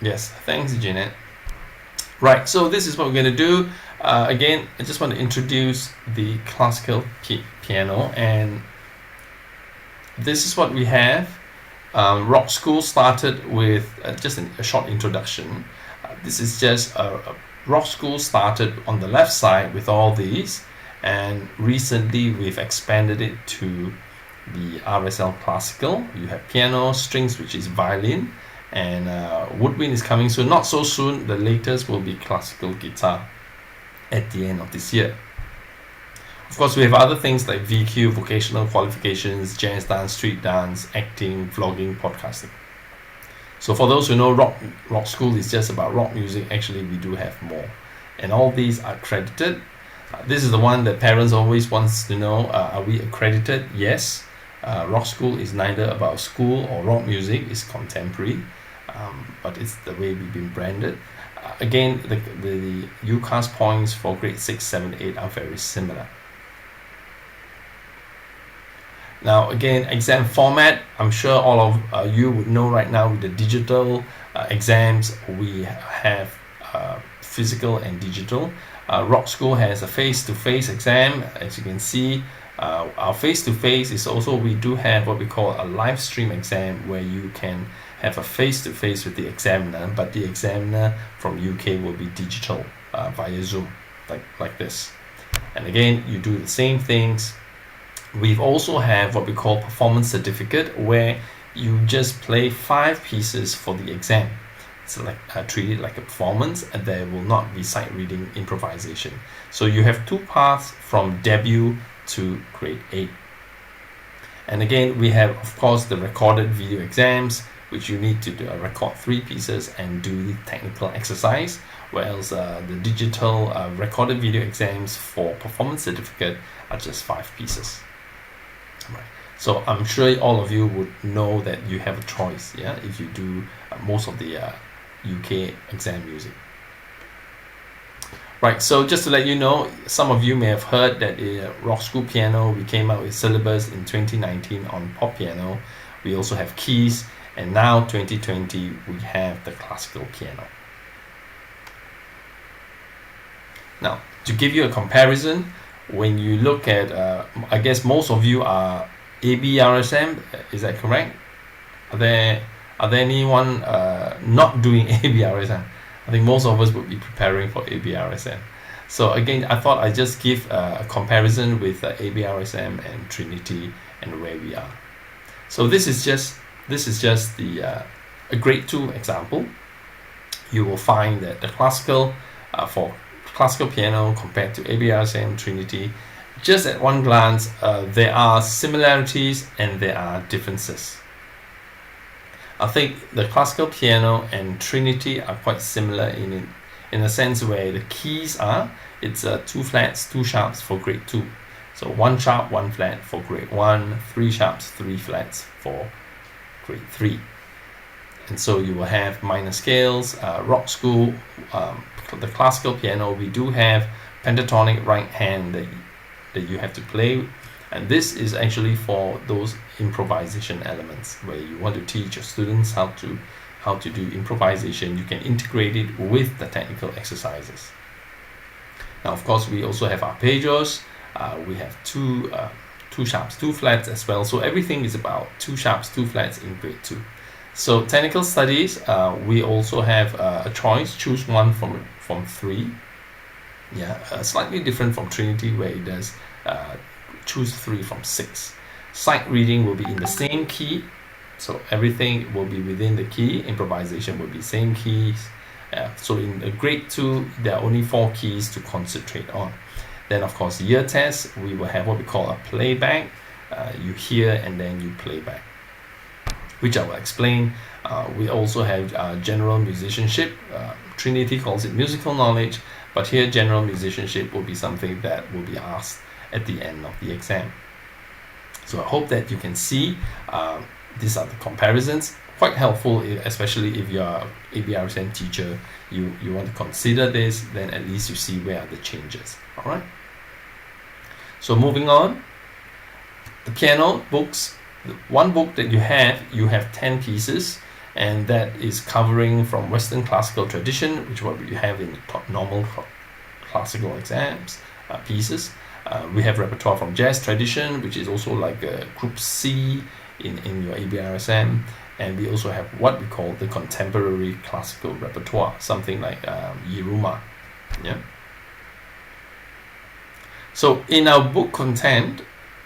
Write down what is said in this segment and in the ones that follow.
Yes, thanks, Jeanette. Right, so this is what we're going to do. Again, I just want to introduce the classical piano, and this is what we have. Rock School started with just a short introduction. This is just a Rock School started on the left side with all these, and recently we've expanded it to the RSL Classical. You have piano, strings, which is violin, and woodwind is coming soon. Not so soon. The latest will be classical guitar at the end of this year. Of course, we have other things like VQ, vocational qualifications, jazz dance, street dance, acting, vlogging, podcasting. So for those who know, rock school is just about rock music. Actually, we do have more, and all these are accredited. This is the one that parents always wants to know: are we accredited? Yes. Rock school is neither about school or rock music; it's contemporary, but it's the way we've been branded. Again, the UCAS points for grade 6, 7, 8 are very similar. Now, again, exam format, I'm sure all of you would know right now with the digital exams, we have physical and digital. Rock School has a face-to-face exam. As you can see, our face-to-face is also, we do have what we call a live stream exam, where you can have a face-to-face with the examiner, but the examiner from UK will be digital via Zoom, like this. And again, you do the same things. We've also have what we call performance certificate, where you just play 5 pieces for the exam. It's like treat it like a performance, and there will not be sight reading improvisation. So you have 2 paths from debut to grade 8. And again, we have, of course, the recorded video exams, which you need to record 3 pieces and do the technical exercise, whereas the digital recorded video exams for performance certificate are just 5 pieces. Right. So I'm sure all of you would know that you have a choice, yeah, if you do most of the UK exam music. Right, so just to let you know, some of you may have heard that Rock School Piano, we came out with syllabus in 2019 on pop piano. We also have keys, and now 2020 we have the classical piano. Now, to give you a comparison, when you look at, I guess most of you are ABRSM, is that correct? Are there anyone not doing ABRSM? I think most of us would be preparing for ABRSM. So again, I thought I'd just give a comparison with ABRSM and Trinity and where we are. So this is just the a grade 2 example. You will find that the classical for classical piano compared to ABRSM, Trinity, just at one glance, there are similarities and there are differences. I think the classical piano and Trinity are quite similar in a sense where the keys are, it's 2 flats, 2 sharps for grade 2. So 1 sharp, 1 flat for grade 1, 3 sharps, 3 flats for grade 3. And so you will have minor scales. Rock School, the classical piano, we do have pentatonic right hand that you have to play, and this is actually for those improvisation elements where you want to teach your students how to do improvisation. You can integrate it with the technical exercises. Now, of course, we also have arpeggios. We have 2 sharps, 2 flats as well. So everything is about 2 sharps, 2 flats in grade 2. So technical studies, we also have a choice, choose one from 3. Yeah, slightly different from Trinity, where it does choose 3 from 6. Sight reading will be in the same key, so everything will be within the key. Improvisation will be same keys. So in a grade 2, there are only 4 keys to concentrate on. Then, of course, year test, we will have what we call a playback. You hear and then you play back, which I will explain. We also have general musicianship. Trinity calls it musical knowledge, but here general musicianship will be something that will be asked at the end of the exam. So I hope that you can see these are the comparisons. Quite helpful, especially if you are ABRSM teacher, you want to consider this, then at least you see where are the changes. All right. So moving on, the piano books. One book that you have 10 pieces, and that is covering from Western classical tradition, which is what we have in normal classical exams pieces. We have repertoire from jazz tradition, which is also like a group C in your ABRSM, and we also have what we call the contemporary classical repertoire, something like Yiruma. Yeah. So in our book content,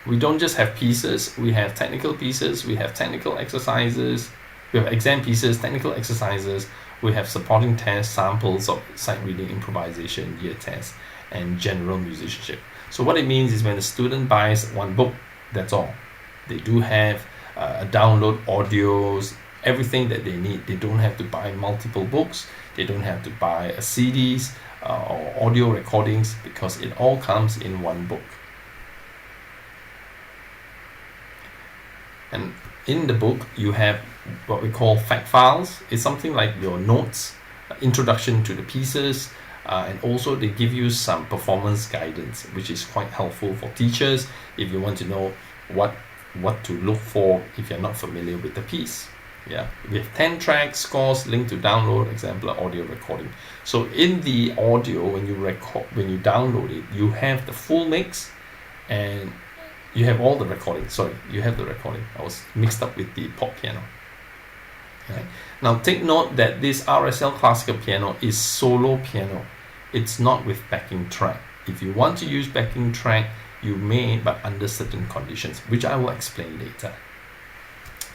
we don't just have pieces, we have technical pieces, we have technical exercises, we have exam pieces, technical exercises, we have supporting tests, samples of sight reading, improvisation, year tests, and general musicianship. So what it means is when the student buys one book, that's all. They do have a download audios, everything that they need. They don't have to buy multiple books, they don't have to buy CDs or audio recordings, because it all comes in one book. And in the book, you have what we call fact files. It's something like your notes, introduction to the pieces, and also they give you some performance guidance, which is quite helpful for teachers if you want to know what to look for if you're not familiar with the piece. Yeah, we have 10 tracks, scores, link to download, example audio recording. So in the audio, when you download it, you have the full mix, and you have all the recording. Sorry, you have the recording. I was mixed up with the pop piano. Right. Now take note that this RSL Classical Piano is solo piano. It's not with backing track. If you want to use backing track, you may, but under certain conditions, which I will explain later.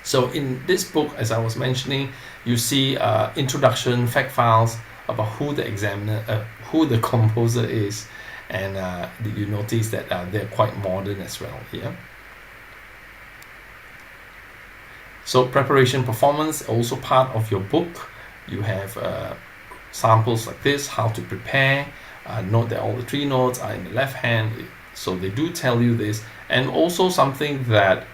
So in this book, as I was mentioning, you see introduction, fact files about who the examiner, who the composer is, and you notice that they're quite modern as well here. So preparation performance, also part of your book. You have samples like this, how to prepare. Note that all the 3 notes are in the left hand, so they do tell you this, and also something that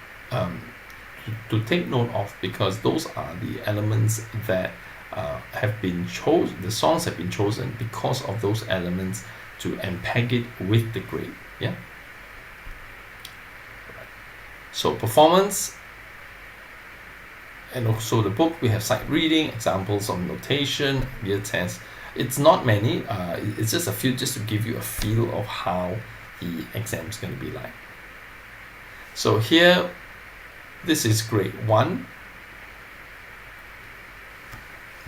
to take note of, because those are the elements that have been chosen. The songs have been chosen because of those elements to unpack it with the grade. Yeah. So performance, and also the book, we have sight reading, examples of notation, year tests. It's not many, it's just a few, just to give you a feel of how the exam is going to be like. So here, this is grade 1,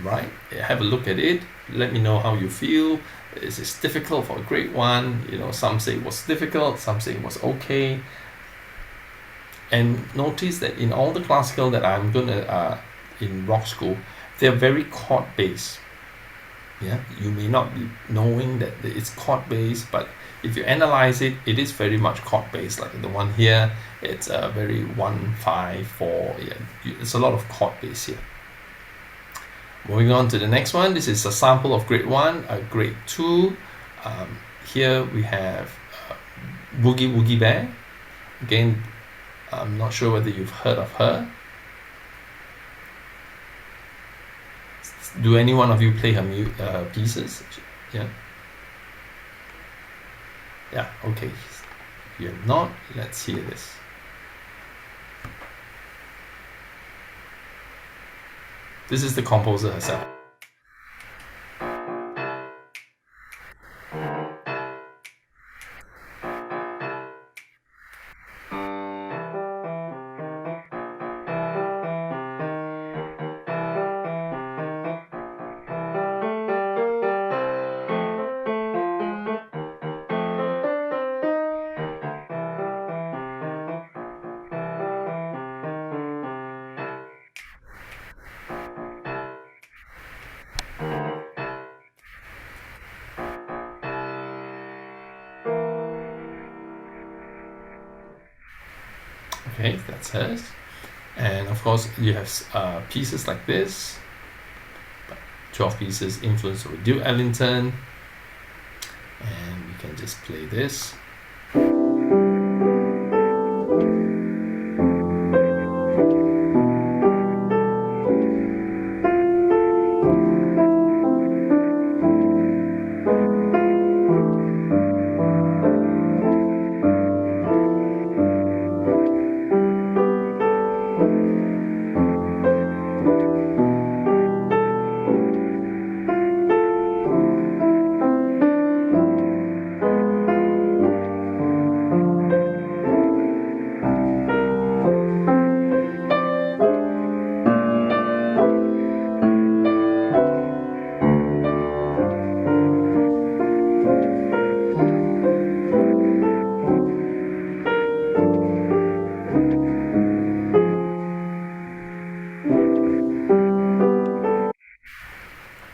right? Have a look at it, let me know how you feel. Is this difficult for grade 1? You know, some say it was difficult, some say it was okay. And notice that in all the classical that I'm gonna in rock school, they're very chord based. Yeah, you may not be knowing that it's chord based, but if you analyze it, it is very much chord based. Like the one here, it's very 1, 5, 4. Yeah, it's a lot of chord based here. Moving on to the next one, this is a sample of grade 1, grade 2. Here we have Boogie Woogie Bear. Again, I'm not sure whether you've heard of her. Do any one of you play her pieces? Yeah. Yeah, okay. If you have not, let's hear this. This is the composer herself. Okay, that's hers. And of course, you have pieces like this. 12 pieces influenced by Duke Ellington. And we can just play this.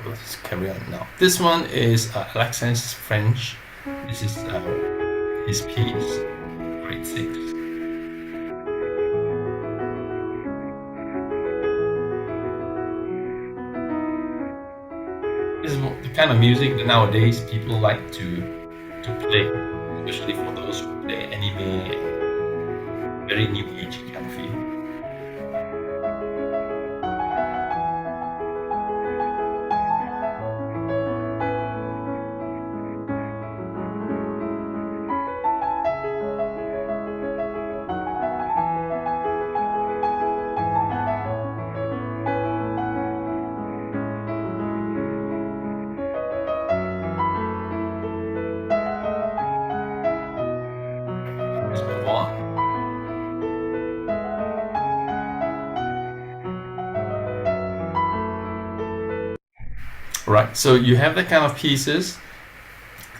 let's carry on now. This one is Alexandre's French. This is his piece, grade 6. This is the kind of music that nowadays people like to play, especially for those who play anime, very new age kind of feel. Let's move on. Right, so you have that kind of pieces,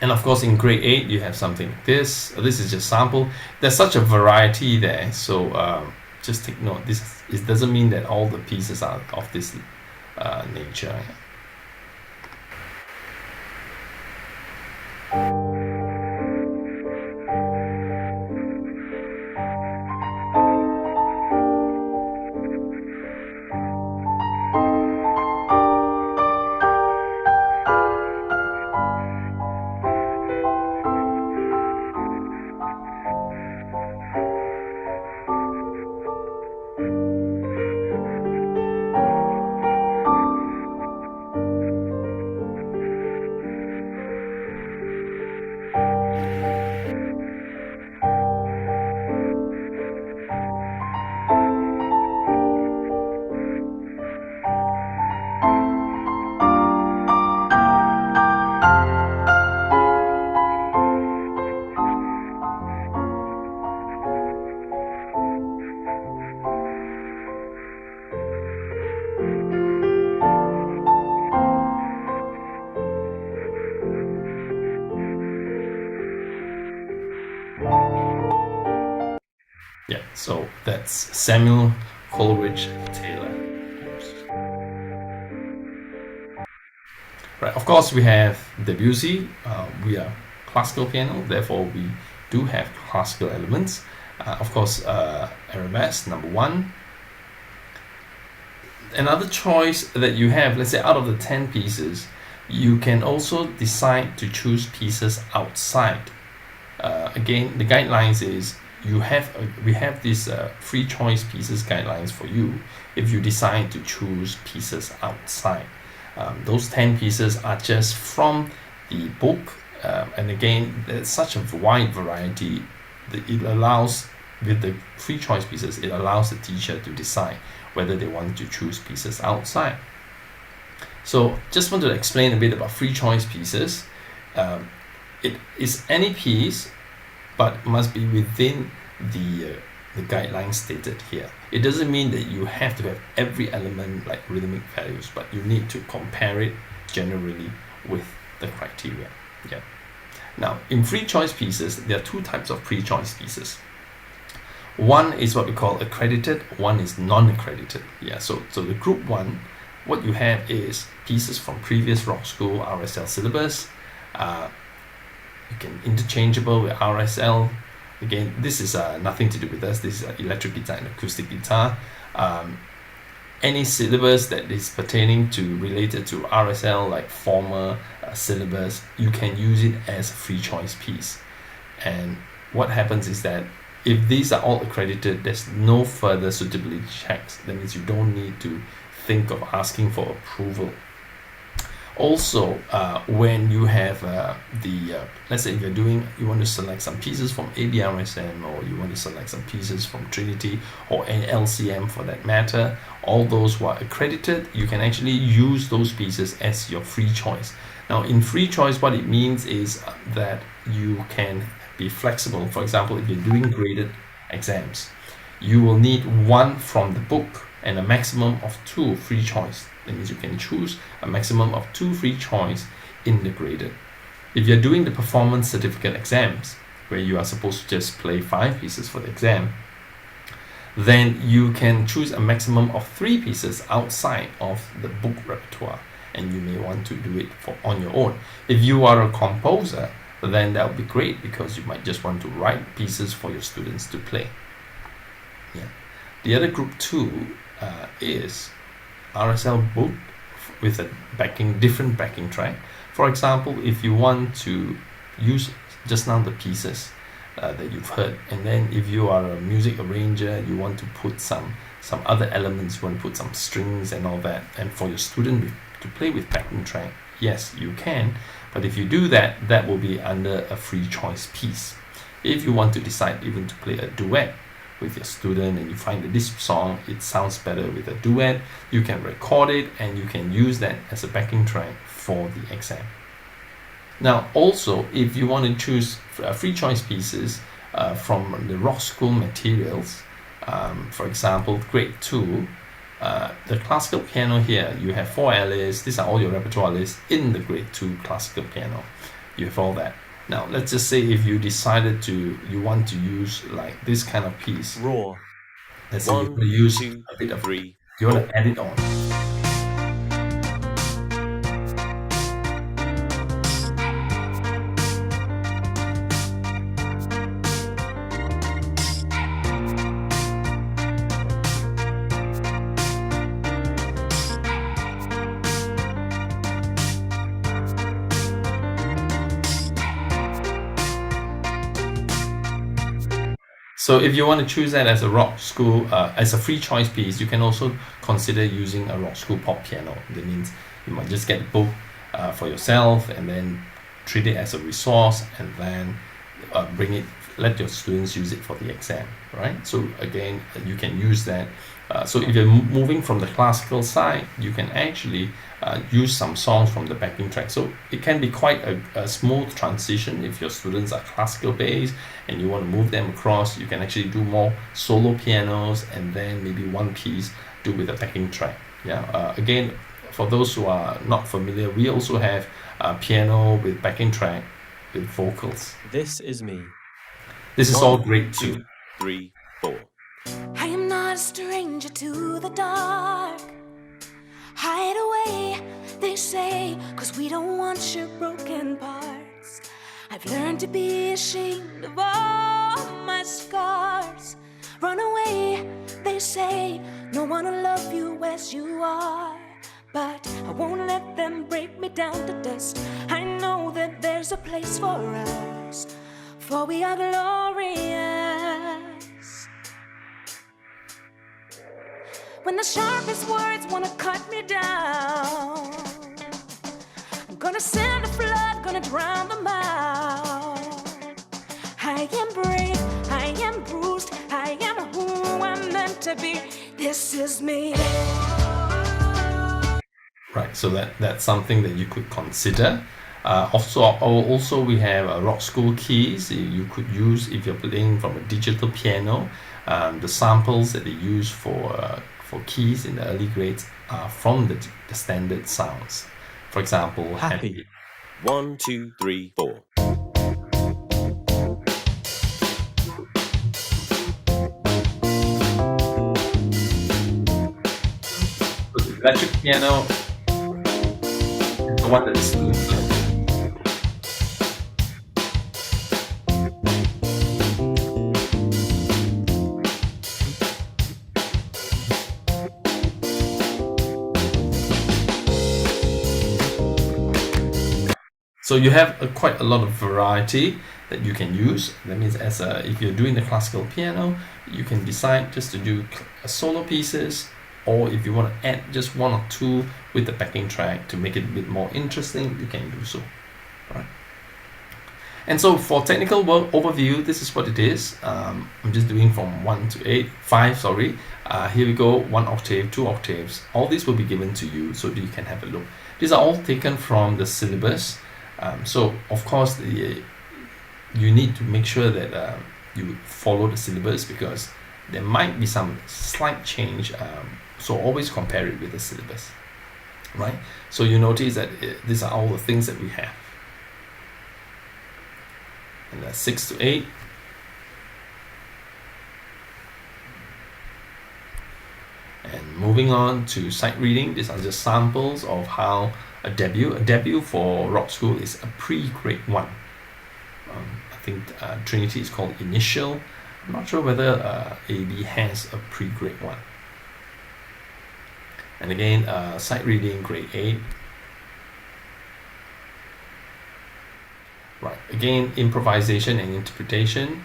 and of course in grade 8 you have something like this. This is just sample. There's such a variety there, so just take note. It doesn't mean that all the pieces are of this nature. Yeah, so that's Samuel Coleridge Taylor. Right, of course we have Debussy. We are classical piano, therefore we do have classical elements. Of course, Arabesque, number 1. Another choice that you have, let's say out of the 10 pieces, you can also decide to choose pieces outside. Again, the guidelines is we have these free choice pieces guidelines for you if you decide to choose pieces outside. Those 10 pieces are just from the book, and again there's such a wide variety that it allows, with the free choice pieces, it allows the teacher to decide whether they want to choose pieces outside. So just want to explain a bit about free choice pieces. It is any piece, but must be within the guidelines stated here. It doesn't mean that you have to have every element like rhythmic values, but you need to compare it generally with the criteria. Yeah. Now, in free choice pieces, there are 2 types of free choice pieces. One is what we call accredited, one is non-accredited. Yeah. So the group 1, what you have is pieces from previous rock school RSL syllabus. You can interchangeable with RSL. Again, this is nothing to do with us. This is electric guitar and acoustic guitar. Any syllabus that is pertaining to related to RSL, like former syllabus, you can use it as a free choice piece. And what happens is that if these are all accredited, there's no further suitability checks. That means you don't need to think of asking for approval. Also, when you have let's say if you want to select some pieces from ABRSM, or you want to select some pieces from Trinity or an LCM for that matter, all those who are accredited, you can actually use those pieces as your free choice. Now, in free choice, what it means is that you can be flexible. For example, if you're doing graded exams, you will need 1 from the book and a maximum of 2 free choice. That means you can choose a maximum of 2 free choice in the graded. If you're doing the performance certificate exams, where you are supposed to just play 5 pieces for the exam, then you can choose a maximum of 3 pieces outside of the book repertoire. and you may want to do it on your own. If you are a composer, then that would be great, because you might just want to write pieces for your students to play. Yeah. The other group 2 is RSL book with a different backing track. For example, if you want to use just now the pieces that you've heard, and then if you are a music arranger, you want to put some other elements, you want to put some strings and all that, and for your student to play with backing track, yes, you can. But if you do that, that will be under a free choice piece. If you want to decide even to play a duet with your student, and you find that this song, it sounds better with a duet, you can record it and you can use that as a backing track for the exam. Now also, if you want to choose free choice pieces from the rock school materials, for example, grade 2, the classical piano here, you have 4 alias. These are all your repertoire lists in the grade 2 classical piano. You have all that. Now let's just say if you decided you want to use like this kind of piece. Raw. Let's say you want to use a bit of, you want to add it on. So if you want to choose that as a rock school, as a free choice piece, you can also consider using a rock school pop piano. That means you might just get a book for yourself and then treat it as a resource, and then let your students use it for the exam, right? So again, you can use that. So if you're moving from the classical side, you can actually use some songs from the backing track. So it can be quite a smooth transition. If your students are classical based and you want to move them across, you can actually do more solo pianos, and then maybe one piece do with a backing track. Yeah. Again, for those who are not familiar, we also have piano with backing track with vocals. This is me. This is all grade 2. 3, 4. I am not a stranger to the dark. Hide away, they say, 'cause we don't want your broken parts. I've learned to be ashamed of all my scars. Run away, they say, no one will love you as you are. But I won't let them break me down to dust. I know that there's a place for us, for we are glorious. When the sharpest words wanna cut me down, I'm gonna send a flood, gonna drown them out. I am brave, I am bruised, I am who I'm meant to be. This is me. Right, so that's something that you could consider. Also we have rock school keys you could use if you're playing from a digital piano. The samples that they use for keys in the early grades are from the standard sounds. For example, Happy. 1, 2, 3, 4. The electric piano is the one that the students learn. So you have quite a lot of variety that you can use. That means if you're doing the classical piano, you can decide just to do solo pieces, or if you want to add just 1 or 2 with the backing track to make it a bit more interesting, you can do so. Right. And so for technical overview, this is what it is. I'm just doing from 1 to 5, sorry. Here we go, 1 octave, 2 octaves. All these will be given to you so that you can have a look. These are all taken from the syllabus. So of course you need to make sure that you follow the syllabus, because there might be some slight change, so always compare it with the syllabus, right? So you notice that these are all the things that we have, and that's 6 to 8. And moving on to sight reading, these are just samples of how a debut. A debut for rock school is a pre-grade 1. I think Trinity is called initial. I'm not sure whether AB has a pre-grade 1. And again, sight reading grade 8. Right, again, improvisation and interpretation.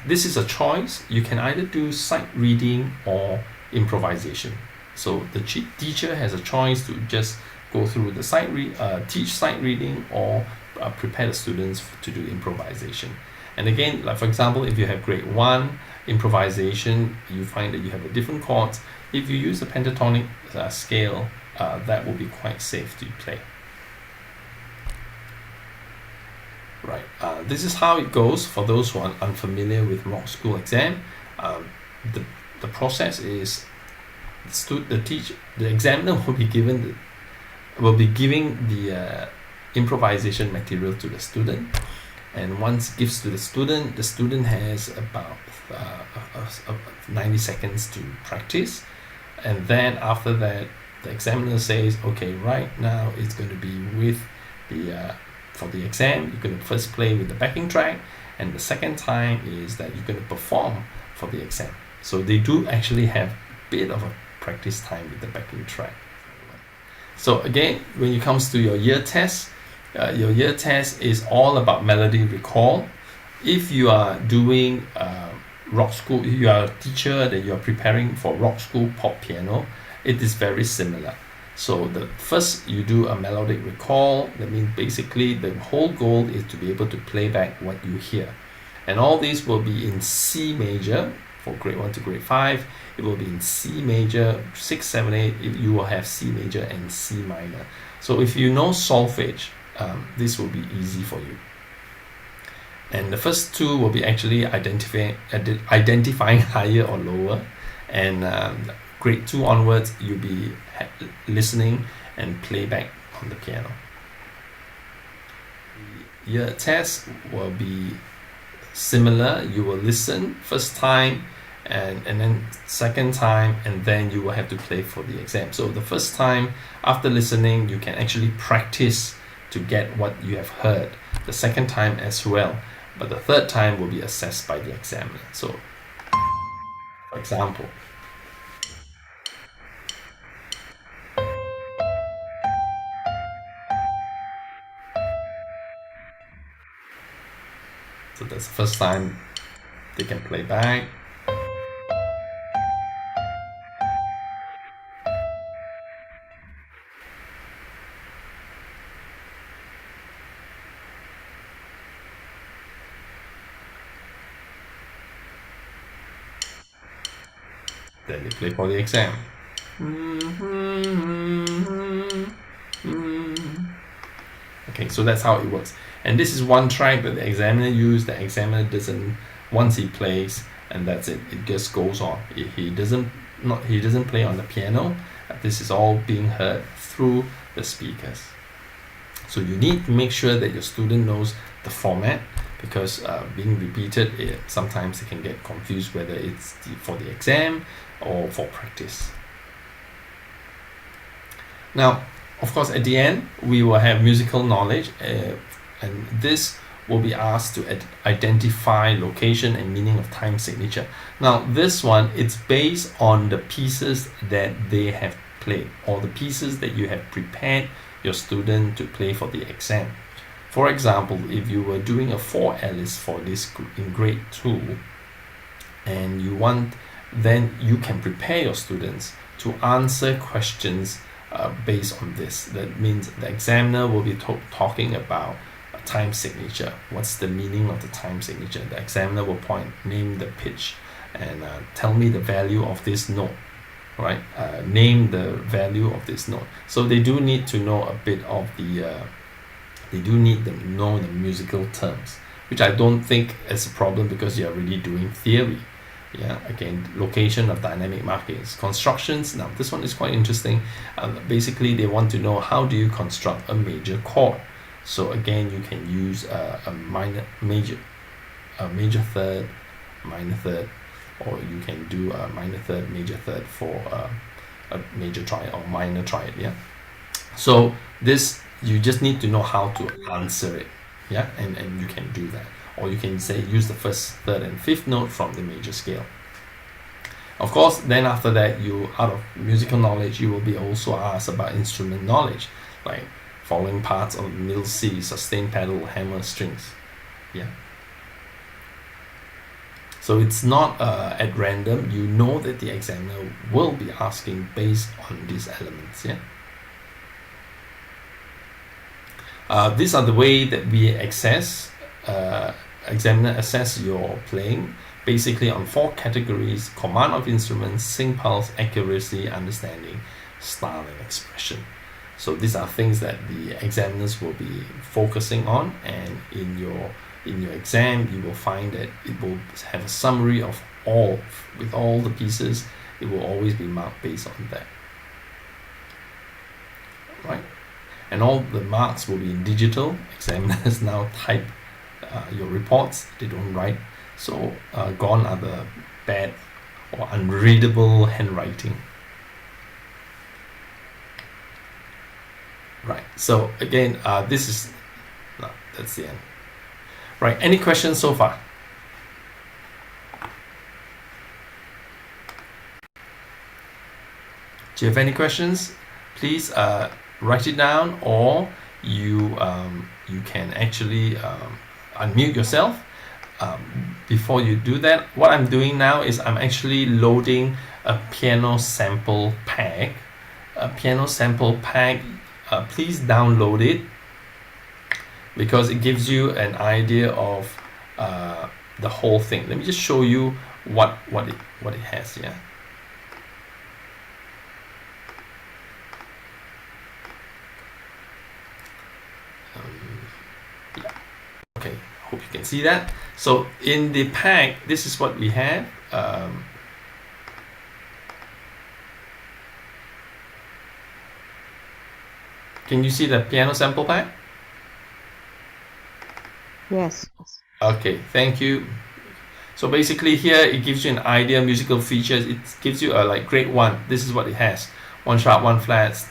This is a choice. You can either do sight reading or improvisation. So the teacher has a choice to just go through the teach sight reading or prepare the students to do improvisation. And again, like for example, if you have grade 1 improvisation, you find that you have a different chords. If you use the pentatonic scale, that will be quite safe to play. Right, this is how it goes for those who are unfamiliar with rock school exam. The process is the examiner will be giving the improvisation material to the student, and once gives to the student has about 90 seconds to practice, and then after that the examiner says, okay, right now it's going to be with the for the exam, you're going to first play with the backing track, and the second time is that you're going to perform for the exam. So they do actually have a bit of a practice time with the backing track. So again, when it comes to your year test is all about melody recall. If you are doing rock school, if you are a teacher that you are preparing for rock school pop piano, it is very similar. So the first you do a melodic recall. That means basically the whole goal is to be able to play back what you hear. And all these will be in C major for grade 1 to grade 5. It will be in C major, 6, 7, 8. You will have C major and C minor. So if you know solfege, this will be easy for you. And the first two will be actually identifying higher or lower. And grade 2 onwards, you'll be listening and play back on the piano. The year test will be similar. You will listen first time and then second time, and then you will have to play for the exam. So the first time after listening, you can actually practice to get what you have heard. The second time as well, but the third time will be assessed by the examiner. So for example, so that's the first time they can play back. Then they play for the exam. Okay, so that's how it works. And this is one track that the examiner used. The examiner doesn't, once he plays, and that's it. It just goes on. He doesn't play on the piano. This is all being heard through the speakers. So you need to make sure that your student knows the format, because being repeated, sometimes they can get confused whether it's for the exam or for practice. Now, of course, at the end, we will have musical knowledge, and this will be asked to identify location and meaning of time signature. Now, this one, it's based on the pieces that they have played, or the pieces that you have prepared your student to play for the exam. For example, if you were doing a 4 Alice for this in grade 2, and you want, then you can prepare your students to answer questions based on this. That means the examiner will be talking about a time signature. What's the meaning of the time signature? The examiner will name the pitch, and tell me the value of this note, right? Name the value of this note. So they do need to know a bit of they do need to know the musical terms, which I don't think is a problem because you're already doing theory. Yeah, again, location of dynamic markings, constructions. Now this one is quite interesting. Basically, they want to know how do you construct a major chord. So again, you can use a major third, minor third, or you can do a minor third, major third for a major triad or minor triad. Yeah. So this, you just need to know how to answer it, yeah, and you can do that, or you can say use the first, third, and fifth note from the major scale. Of course, then after that, you, out of musical knowledge, you will be also asked about instrument knowledge, like following parts of middle C, sustain pedal, hammer, strings, yeah. So it's not at random. You know that the examiner will be asking based on these elements, yeah. These are the way that we examiner assess your playing, basically on 4 categories: command of instruments, sync pulse, accuracy, understanding, style, and expression. So these are things that the examiners will be focusing on, and in your exam you will find that it will have a summary of all, with all the pieces. It will always be marked based on that, right? And all the marks will be in digital. Examiners now type your reports, they don't write. So gone are the bad or unreadable handwriting. Right, so again, this is, no, that's the end. Right, any questions so far? Do you have any questions? Please write it down, or you can actually unmute yourself. Before you do that, what I'm doing now is I'm actually loading a piano sample pack. Please download it, because it gives you an idea of the whole thing. Let me just show you what it has here. Yeah. Okay, hope you can see that. So in the pack, this is what we have. Can you see the piano sample pack? Yes. Okay, thank you. So basically here it gives you an idea, musical features. It gives you a like grade 1. This is what it has: 1 sharp, 1 flat.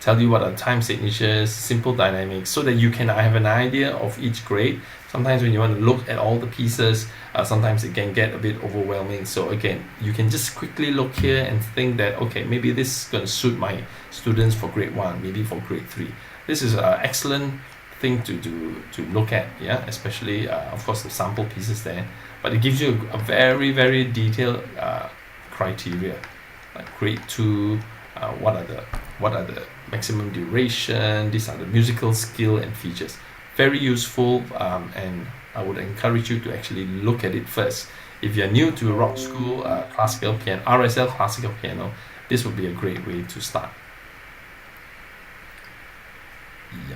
Tell you what are time signatures, simple dynamics, so that you can have an idea of each grade. Sometimes when you want to look at all the pieces, sometimes it can get a bit overwhelming. So again, you can just quickly look here and think that, okay, maybe this is going to suit my students for grade 1, maybe for grade 3. This is an excellent thing to look at, yeah, especially of course the sample pieces there, but it gives you a very, very detailed criteria, like grade 2, what are the maximum duration, these are the musical skill and features. Very useful, and I would encourage you to actually look at it first. If you're new to rock school, classical piano, RSL Classical Piano, this would be a great way to start. Yeah.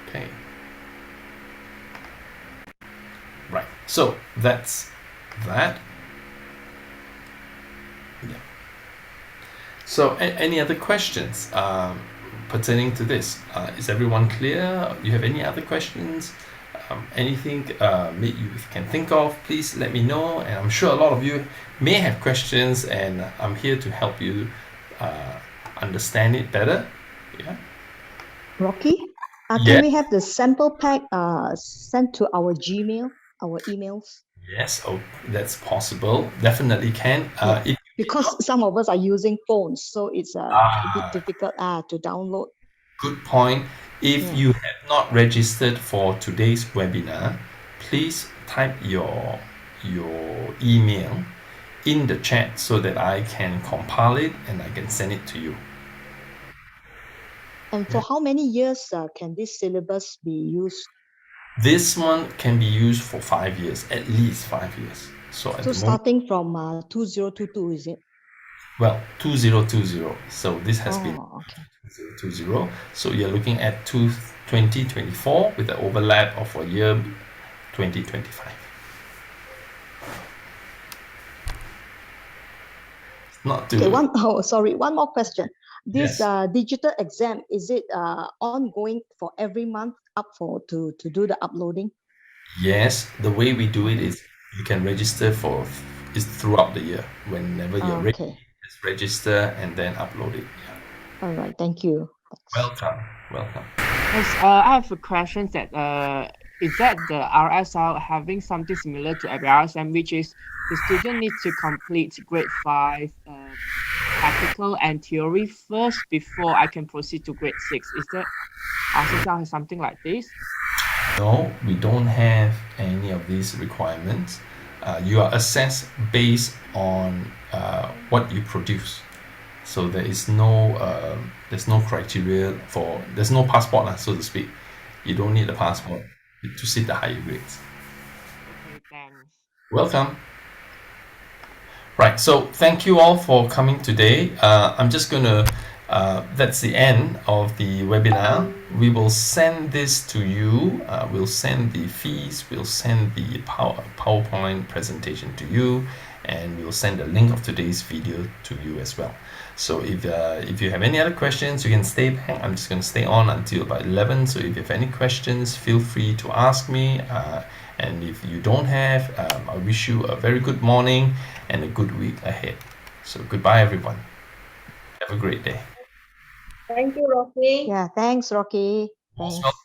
Okay. Right. So that's that. Yeah. So any other questions pertaining to this? Is everyone clear? You have any other questions? Anything you can think of, please let me know. And I'm sure a lot of you may have questions, and I'm here to help you understand it better. Yeah. Rocky, Yeah. can we have the sample pack sent to our Gmail, our emails? Yes, oh, that's possible. Definitely can. Yeah. If Because some of us are using phones, so it's a bit difficult to download. Good point. If Yeah. you have not registered for today's webinar, please type your email in the chat so that I can compile it and I can send it to you. And for how many years can this syllabus be used? This one can be used for 5 years, at least 5 years. So at the moment, starting from 2022, is it? well, 2020. So this has been Okay. 2020. So you're looking at 2024 with the overlap of a year 2025. Not too. Okay, one more question. This Yes. digital exam, is it ongoing for every month to do the uploading? Yes, the way we do it is you can register is throughout the year. Whenever you're ready, Okay. just register and then upload it. Yeah. All right. Thank you. Welcome. Welcome. Yes, I have a question that is that the RSL having something similar to RSM, which is the student needs to complete grade 5 practical and theory first before I can proceed to grade 6. Is that RSL something like this? No, we don't have any of these requirements. You are assessed based on what you produce. So there's no criteria there's no passport, so to speak. You don't need a passport to sit the higher grades. Okay, thanks. Welcome. Right, so thank you all for coming today. I'm just gonna, that's the end of the webinar. We will send this to you. We'll send the fees, we'll send the PowerPoint presentation to you, and we'll send a link of today's video to you as well. So if you have any other questions, you can stay back. I'm just going to stay on until about 11. So if you have any questions, feel free to ask me. And if you don't have, I wish you a very good morning and a good week ahead. So goodbye, everyone. Have a great day. Thank you, Rocky. Yeah. Thanks, Rocky. Thanks. Most welcome.